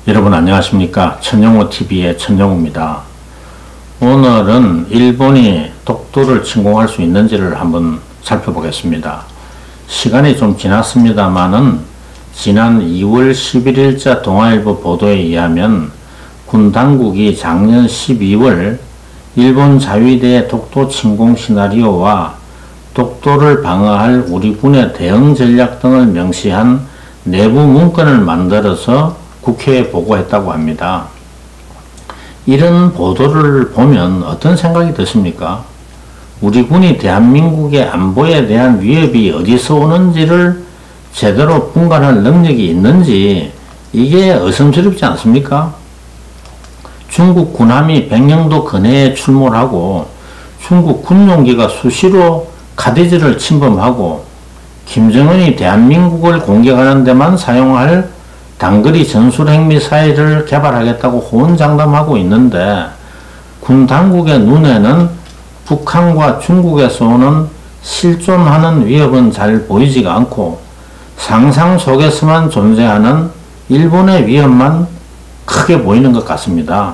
여러분 안녕하십니까? 천정호TV의 천정호입니다. 오늘은 일본이 독도를 침공할 수 있는지를 한번 살펴보겠습니다. 시간이 좀 지났습니다만은 지난 2월 11일자 동아일보 보도에 의하면 군 당국이 작년 12월 일본 자위대의 독도 침공 시나리오와 독도를 방어할 우리 군의 대응 전략 등을 명시한 내부 문건을 만들어서 국회에 보고했다고 합니다. 이런 보도를 보면 어떤 생각이 드십니까? 우리 군이 대한민국의 안보에 대한 위협이 어디서 오는지를 제대로 분간할 능력이 있는지 이게 의심스럽지 않습니까? 중국 군함이 백령도 근해에 출몰하고 중국 군용기가 수시로 카디지를 침범하고 김정은이 대한민국을 공격하는 데만 사용할 단거리 전술핵미사일을 개발하겠다고 호언장담하고 있는데 군 당국의 눈에는 북한과 중국에서 오는 실존하는 위협은 잘 보이지가 않고 상상 속에서만 존재하는 일본의 위협만 크게 보이는 것 같습니다.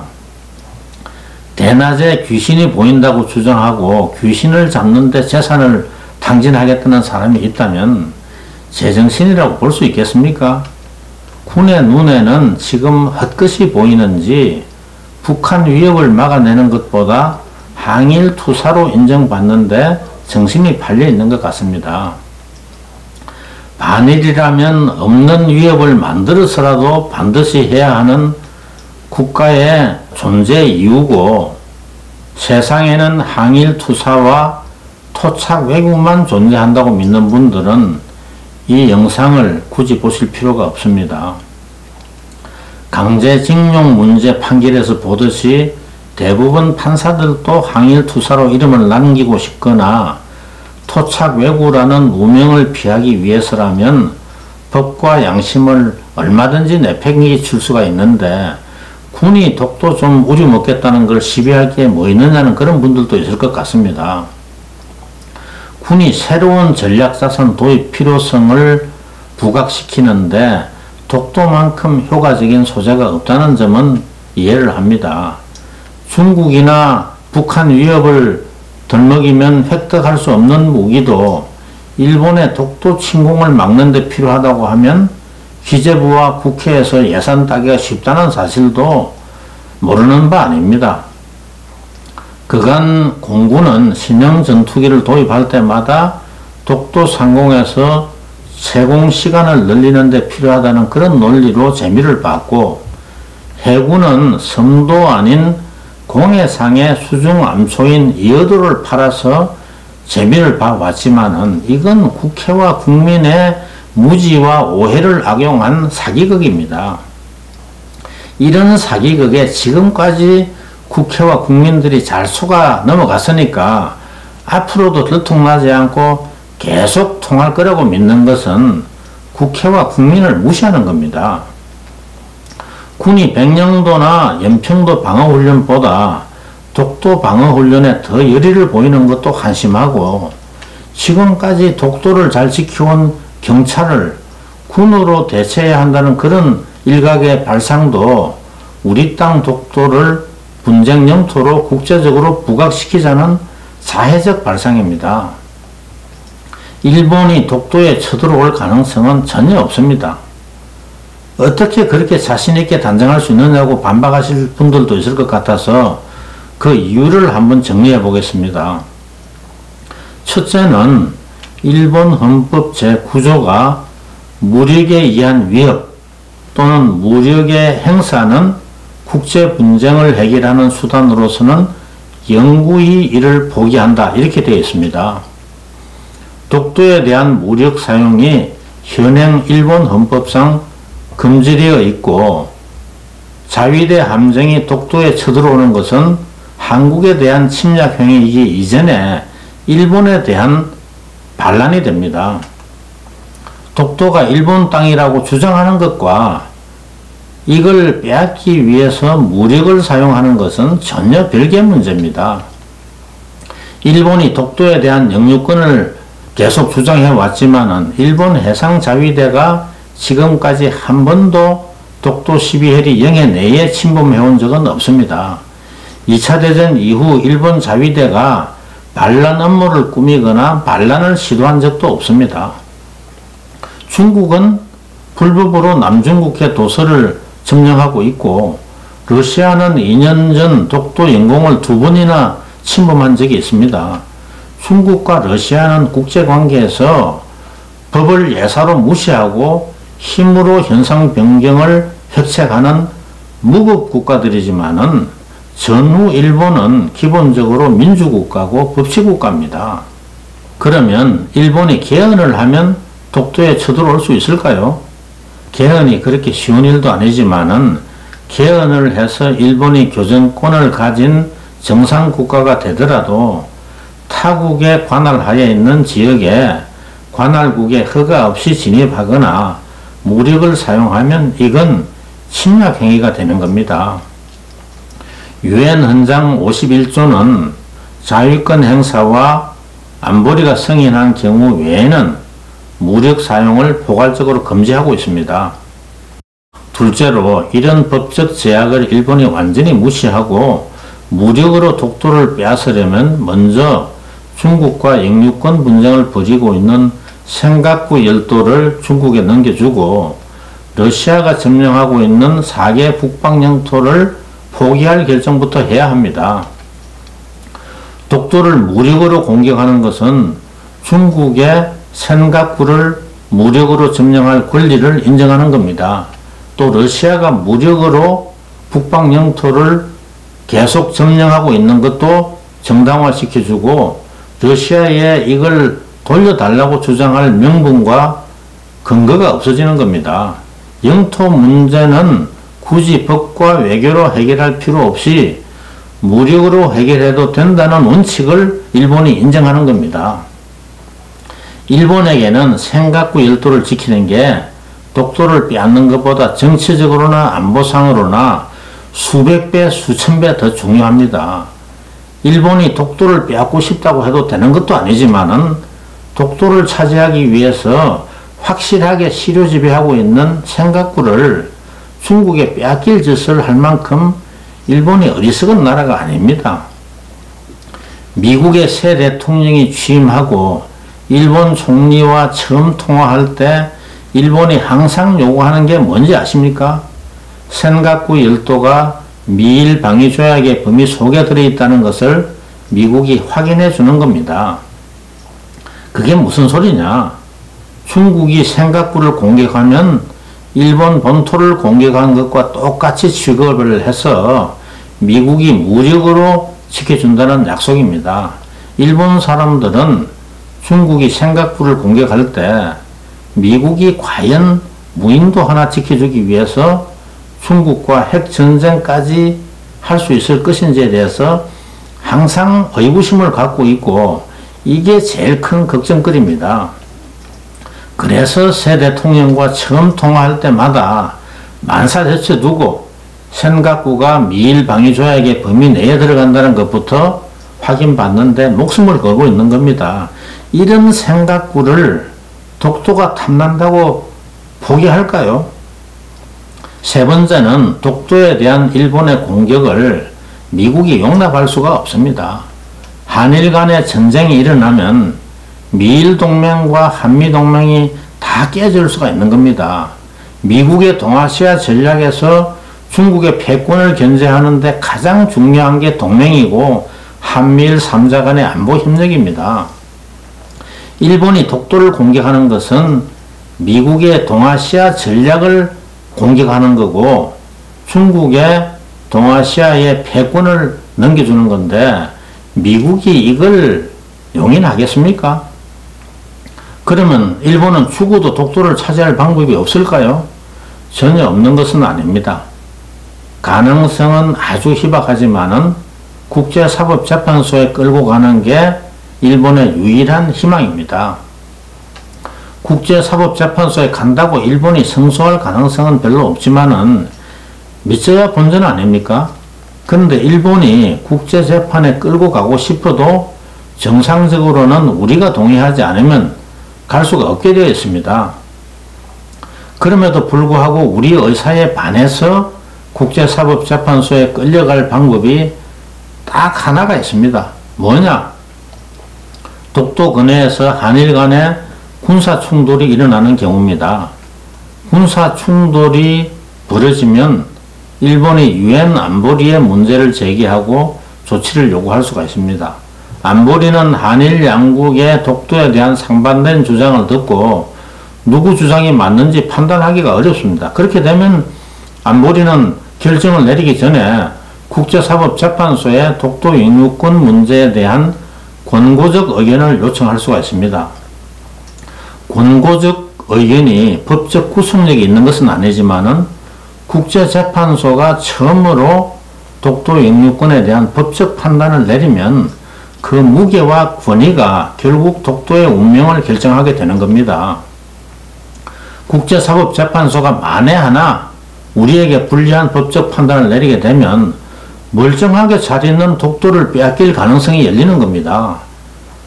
대낮에 귀신이 보인다고 주장하고 귀신을 잡는데 재산을 탕진하겠다는 사람이 있다면 제정신이라고 볼 수 있겠습니까? 군의 눈에는 지금 헛것이 보이는지 북한 위협을 막아내는 것보다 항일 투사로 인정받는데 정신이 팔려 있는 것 같습니다. 반일이라면 없는 위협을 만들어서라도 반드시 해야 하는 국가의 존재 이유고 세상에는 항일 투사와 토착 왜곡만 존재한다고 믿는 분들은 이 영상을 굳이 보실 필요가 없습니다. 강제징용 문제 판결에서 보듯이 대부분 판사들도 항일 투사로 이름을 남기고 싶거나 토착 왜구라는 무명을 피하기 위해서라면 법과 양심을 얼마든지 내팽개칠 수가 있는데 군이 독도 좀 우려먹겠다는 걸 시비할 게 뭐 있느냐는 그런 분들도 있을 것 같습니다. 군이 새로운 전략자산 도입 필요성을 부각시키는데 독도만큼 효과적인 소재가 없다는 점은 이해를 합니다. 중국이나 북한 위협을 덜먹이면 획득할 수 없는 무기도 일본의 독도 침공을 막는 데 필요하다고 하면 기재부와 국회에서 예산 따기가 쉽다는 사실도 모르는 바 아닙니다. 그간 공군은 신형 전투기를 도입할 때마다 독도 상공에서 세공 시간을 늘리는 데 필요하다는 그런 논리로 재미를 봤고 해군은 섬도 아닌 공해상의 수중 암초인 이어도를 팔아서 재미를 봐왔지만은 이건 국회와 국민의 무지와 오해를 악용한 사기극입니다. 이런 사기극에 지금까지 국회와 국민들이 잘 속아 넘어갔으니까 앞으로도 들통나지 않고 계속 통할 거라고 믿는 것은 국회와 국민을 무시하는 겁니다. 군이 백령도나 연평도 방어훈련보다 독도 방어훈련에 더 열의를 보이는 것도 한심하고 지금까지 독도를 잘 지켜온 경찰을 군으로 대체해야 한다는 그런 일각의 발상도 우리 땅 독도를 분쟁 영토로 국제적으로 부각시키자는 자해적 발상입니다. 일본이 독도에 쳐들어올 가능성은 전혀 없습니다. 어떻게 그렇게 자신있게 단정할 수 있느냐고 반박하실 분들도 있을 것 같아서 그 이유를 한번 정리해 보겠습니다. 첫째는 일본 헌법 제9조가 무력에 의한 위협 또는 무력의 행사는 국제 분쟁을 해결하는 수단으로서는 영구히 이를 포기한다 이렇게 되어 있습니다. 독도에 대한 무력 사용이 현행 일본 헌법상 금지되어 있고 자위대 함정이 독도에 쳐들어오는 것은 한국에 대한 침략 행위이기 이전에 일본에 대한 반란이 됩니다. 독도가 일본 땅이라고 주장하는 것과 이걸 빼앗기 위해서 무력을 사용하는 것은 전혀 별개의 문제입니다. 일본이 독도에 대한 영유권을 계속 주장해 왔지만은 일본 해상자위대가 지금까지 한 번도 독도 12헬이 영해 내에 침범해온 적은 없습니다. 2차 대전 이후 일본 자위대가 반란 업무를 꾸미거나 반란을 시도한 적도 없습니다. 중국은 불법으로 남중국해 도서를 점령하고 있고 러시아는 2년 전 독도 영공을 2번이나 침범한 적이 있습니다. 중국과 러시아는 국제관계에서 법을 예사로 무시하고 힘으로 현상 변경을 획책하는 무국 국가들이지만은 전후 일본은 기본적으로 민주국가고 법치국가입니다. 그러면 일본이 개헌을 하면 독도에 쳐들어올 수 있을까요? 개헌이 그렇게 쉬운 일도 아니지만은 개헌을 해서 일본이 교정권을 가진 정상국가가 되더라도 타국의 관할하에 있는 지역에 관할국에 허가 없이 진입하거나 무력을 사용하면 이건 침략행위가 되는 겁니다. 유엔 헌장 51조는 자위권 행사와 안보리가 승인한 경우 외에는 무력 사용을 포괄적으로 금지하고 있습니다. 둘째로 이런 법적 제약을 일본이 완전히 무시하고 무력으로 독도를 빼앗으려면 먼저 중국과 영유권 분쟁을 벌이고 있는 센가쿠 열도를 중국에 넘겨주고 러시아가 점령하고 있는 4개 북방 영토를 포기할 결정부터 해야 합니다. 독도를 무력으로 공격하는 것은 중국의 센가쿠를 무력으로 점령할 권리를 인정하는 겁니다. 또 러시아가 무력으로 북방 영토를 계속 점령하고 있는 것도 정당화시켜주고 러시아에 이걸 돌려달라고 주장할 명분과 근거가 없어지는 겁니다. 영토 문제는 굳이 법과 외교로 해결할 필요 없이 무력으로 해결해도 된다는 원칙을 일본이 인정하는 겁니다. 일본에게는 센가쿠 열도를 지키는 게 독도를 빼앗는 것보다 정치적으로나 안보상으로나 수백 배, 수천 배 더 중요합니다. 일본이 독도를 빼앗고 싶다고 해도 되는 것도 아니지만은 독도를 차지하기 위해서 확실하게 시료 지배하고 있는 센가쿠를 중국에 빼앗길 짓을 할 만큼 일본이 어리석은 나라가 아닙니다. 미국의 새 대통령이 취임하고 일본 총리와 처음 통화할 때 일본이 항상 요구하는 게 뭔지 아십니까? 센가쿠 열도가 미일 방위 조약의 범위 속에 들어있다는 것을 미국이 확인해 주는 겁니다. 그게 무슨 소리냐? 중국이 센가쿠를 공격하면 일본 본토를 공격한 것과 똑같이 취급을 해서 미국이 무력으로 지켜준다는 약속입니다. 일본 사람들은 중국이 센가쿠를 공격할 때 미국이 과연 무인도 하나 지켜주기 위해서 중국과 핵전쟁까지 할 수 있을 것인지에 대해서 항상 의구심을 갖고 있고 이게 제일 큰 걱정거리입니다. 그래서 새 대통령과 처음 통화할 때마다 만사대처 두고 센가쿠가 미일 방위조약의 범위 내에 들어간다는 것부터 확인받는데 목숨을 걸고 있는 겁니다. 이런 센가쿠를 독도가 탐난다고 포기할까요? 세 번째는 독도에 대한 일본의 공격을 미국이 용납할 수가 없습니다. 한일 간의 전쟁이 일어나면 미일 동맹과 한미 동맹이 다 깨질 수가 있는 겁니다. 미국의 동아시아 전략에서 중국의 패권을 견제하는데 가장 중요한 게 동맹이고 한미일 3자 간의 안보 협력입니다. 일본이 독도를 공격하는 것은 미국의 동아시아 전략을 공격하는 거고 중국의 동아시아의 패권을 넘겨주는 건데 미국이 이걸 용인하겠습니까? 그러면 일본은 죽어도 독도를 차지할 방법이 없을까요? 전혀 없는 것은 아닙니다. 가능성은 아주 희박하지만은 국제사법재판소에 끌고 가는 게 일본의 유일한 희망입니다. 국제사법재판소에 간다고 일본이 승소할 가능성은 별로 없지만은 믿어야 본전 아닙니까? 그런데 일본이 국제재판에 끌고 가고 싶어도 정상적으로는 우리가 동의하지 않으면 갈 수가 없게 되어 있습니다. 그럼에도 불구하고 우리 의사에 반해서 국제사법재판소에 끌려갈 방법이 딱 하나가 있습니다. 뭐냐? 독도 근해에서 한일 간에 군사 충돌이 일어나는 경우입니다. 군사 충돌이 벌어지면 일본이 유엔 안보리에 문제를 제기하고 조치를 요구할 수가 있습니다. 안보리는 한일 양국의 독도에 대한 상반된 주장을 듣고 누구 주장이 맞는지 판단하기가 어렵습니다. 그렇게 되면 안보리는 결정을 내리기 전에 국제사법재판소에 독도 영유권 문제에 대한 권고적 의견을 요청할 수가 있습니다. 권고적 의견이 법적 구속력이 있는 것은 아니지만은 국제재판소가 처음으로 독도 영유권에 대한 법적 판단을 내리면 그 무게와 권위가 결국 독도의 운명을 결정하게 되는 겁니다. 국제사법재판소가 만에 하나 우리에게 불리한 법적 판단을 내리게 되면 멀쩡하게 잘 있는 독도를 빼앗길 가능성이 열리는 겁니다.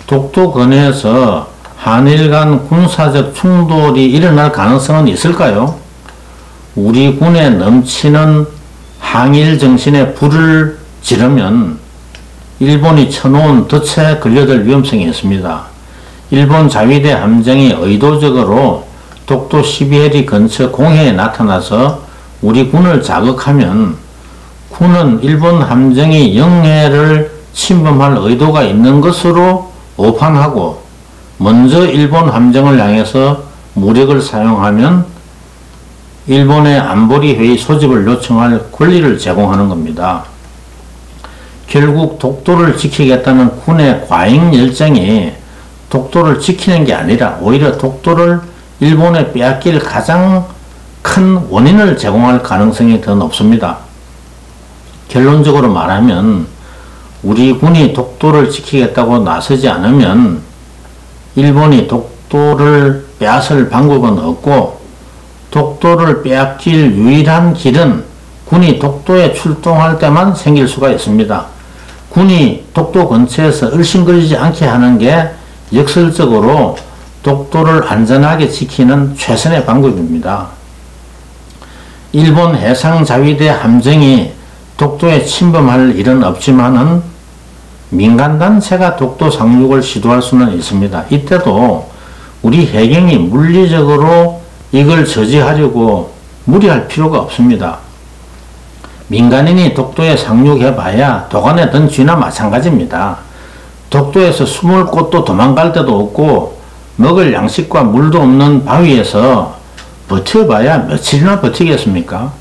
독도 근해에서 한일 간 군사적 충돌이 일어날 가능성은 있을까요? 우리 군에 넘치는 항일 정신에 불을 지르면 일본이 쳐놓은 덫에 걸려들 위험성이 있습니다. 일본 자위대 함정이 의도적으로 독도 12해리 근처 공해에 나타나서 우리 군을 자극하면 군은 일본 함정이 영해를 침범할 의도가 있는 것으로 오판하고 먼저 일본 함정을 향해서 무력을 사용하면 일본의 안보리 회의 소집을 요청할 권리를 제공하는 겁니다. 결국 독도를 지키겠다는 군의 과잉 열정이 독도를 지키는 게 아니라 오히려 독도를 일본에 빼앗길 가장 큰 원인을 제공할 가능성이 더 높습니다. 결론적으로 말하면 우리 군이 독도를 지키겠다고 나서지 않으면 일본이 독도를 빼앗을 방법은 없고 독도를 빼앗길 유일한 길은 군이 독도에 출동할 때만 생길 수가 있습니다. 군이 독도 근처에서 얼씬거리지 않게 하는 게 역설적으로 독도를 안전하게 지키는 최선의 방법입니다. 일본 해상자위대 함정이 독도에 침범할 일은 없지만은 민간단체가 독도 상륙을 시도할 수는 있습니다. 이때도 우리 해경이 물리적으로 이걸 저지하려고 무리할 필요가 없습니다. 민간인이 독도에 상륙해봐야 도간에 든 쥐나 마찬가지입니다. 독도에서 숨을 곳도 도망갈 데도 없고 먹을 양식과 물도 없는 바위에서 버텨봐야 며칠이나 버티겠습니까?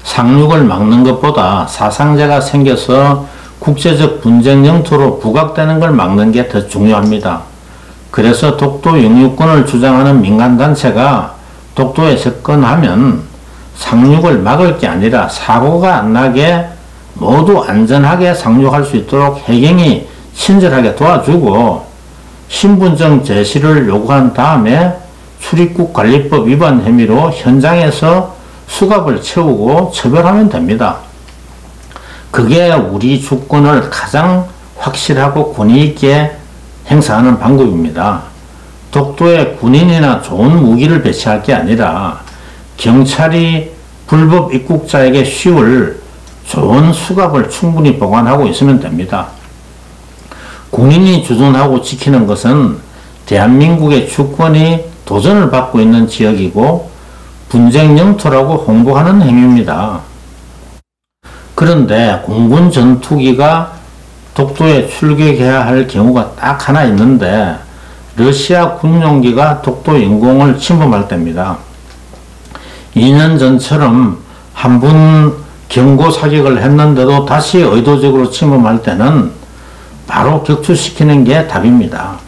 상륙을 막는 것보다 사상자가 생겨서 국제적 분쟁 영토로 부각되는 걸 막는 게 더 중요합니다. 그래서 독도 영유권을 주장하는 민간단체가 독도에 접근하면 상륙을 막을 게 아니라 사고가 안 나게 모두 안전하게 상륙할 수 있도록 해경이 친절하게 도와주고 신분증 제시를 요구한 다음에 출입국 관리법 위반 혐의로 현장에서 수갑을 채우고 처벌하면 됩니다. 그게 우리 주권을 가장 확실하고 권위 있게 행사하는 방법입니다. 독도에 군인이나 좋은 무기를 배치할 게 아니라 경찰이 불법 입국자에게 씌울 좋은 수갑을 충분히 보관하고 있으면 됩니다. 군인이 주둔하고 지키는 것은 대한민국의 주권이 도전을 받고 있는 지역이고 분쟁 영토라고 홍보하는 행위입니다. 그런데 공군 전투기가 독도에 출격해야 할 경우가 딱 하나 있는데 러시아 군용기가 독도 영공을 침범할 때입니다. 2년 전처럼 한 번 경고 사격을 했는데도 다시 의도적으로 침범할 때는 바로 격추시키는 게 답입니다.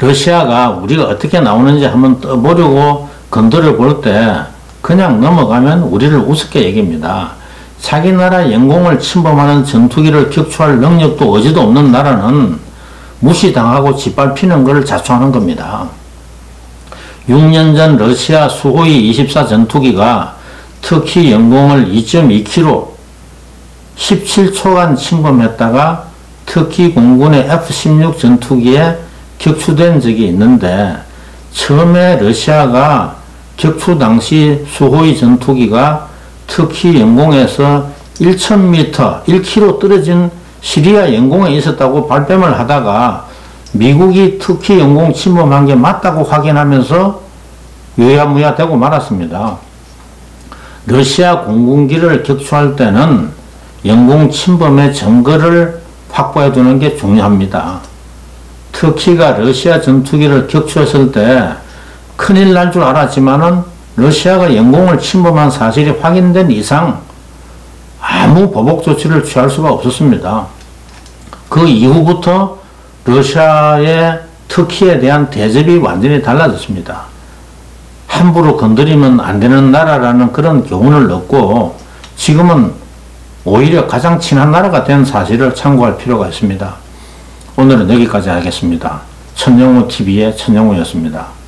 러시아가 우리가 어떻게 나오는지 한번 떠보려고 건드려 볼 때 그냥 넘어가면 우리를 우습게 여깁니다. 자기 나라 영공을 침범하는 전투기를 격추할 능력도 의지도 없는 나라는 무시당하고 짓밟히는 것을 자초하는 겁니다. 6년 전 러시아 수호이 24 전투기가 터키 영공을 2.2km 17초간 침범했다가 터키 공군의 F-16 전투기에 격추된 적이 있는데 처음에 러시아가 격추 당시 수호위 전투기가 터키 영공에서 1000m, 1km 떨어진 시리아 영공에 있었다고 발뺌을 하다가 미국이 터키 영공 침범한 게 맞다고 확인하면서 유야무야 되고 말았습니다. 러시아 공군기를 격추할 때는 영공 침범의 증거를 확보해 두는 게 중요합니다. 터키가 러시아 전투기를 격추했을 때 큰일 날 줄 알았지만은 러시아가 영공을 침범한 사실이 확인된 이상 아무 보복 조치를 취할 수가 없었습니다. 그 이후부터 러시아의 터키에 대한 대접이 완전히 달라졌습니다. 함부로 건드리면 안 되는 나라라는 그런 교훈을 얻고 지금은 오히려 가장 친한 나라가 된 사실을 참고할 필요가 있습니다. 오늘은 여기까지 하겠습니다. 천영우TV의 천영우였습니다.